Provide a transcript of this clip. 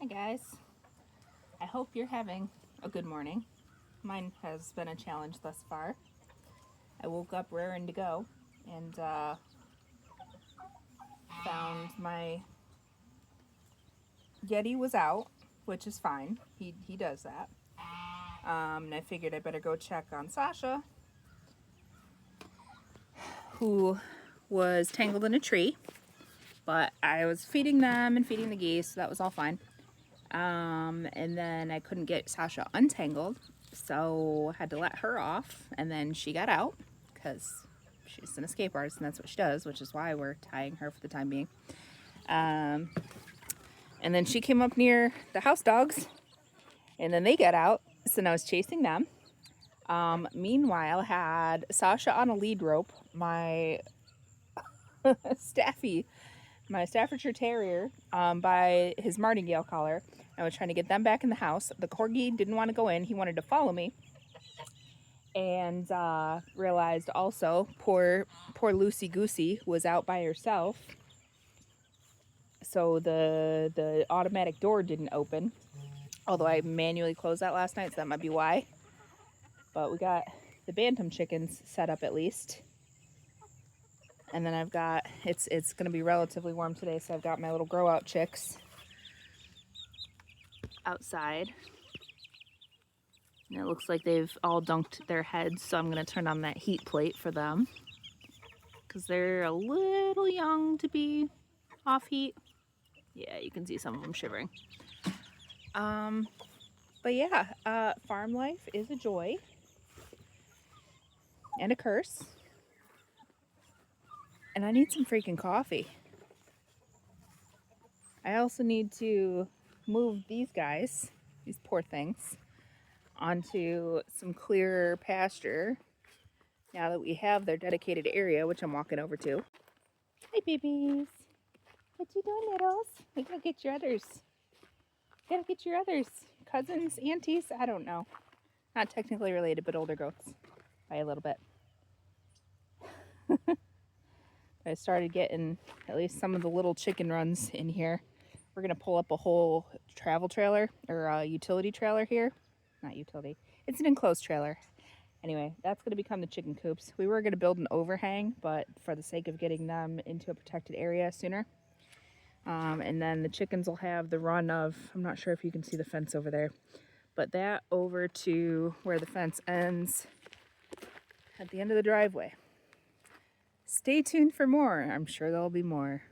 Hi guys, I hope you're having a good morning. Mine has been a challenge thus far. I woke up raring to go and found my Yeti was out, which is fine. He does that. And I figured I better go check on Sasha, who was tangled in a tree. But I was feeding them and feeding the geese, so that was all fine. And then I couldn't get Sasha untangled, so I had to let her off, and then she got out because she's an escape artist and that's what she does, which is why we're tying her for the time being. And then she came up near the house dogs, and then they got out, so now I was chasing them. Meanwhile, had Sasha on a lead rope, my my Staffordshire Terrier, by his martingale collar. I was trying to get them back in the house. The corgi didn't want to go in. He wanted to follow me. And realized also poor Lucy Goosey was out by herself. So the automatic door didn't open. Although I manually closed that last night, so that might be why. But we got the bantam chickens set up at least. And then I've got, it's going to be relatively warm today, so I've got my little grow out chicks outside. And it looks like they've all dunked their heads, so I'm going to turn on that heat plate for them. Because they're a little young to be off heat. Yeah, you can see some of them shivering. But yeah, farm life is a joy. And a curse. And I need some freaking coffee. I also need to move these guys, these poor things, onto some clearer pasture now that we have their dedicated area, which I'm walking over to. Hi, babies. What you doing, littles? We gotta get your others. Gotta get your others. Cousins, aunties, I don't know. Not technically related, but older goats by a little bit. I started getting at least some of the little chicken runs in here. We're gonna pull up a whole travel trailer or a utility trailer here. Not utility, it's an enclosed trailer. Anyway, that's gonna become the chicken coops. We were gonna build an overhang, but for the sake of getting them into a protected area sooner. And then the chickens will have the run of, I'm not sure if you can see the fence over there, but that over to where the fence ends at the end of the driveway. Stay tuned for more. I'm sure there'll be more.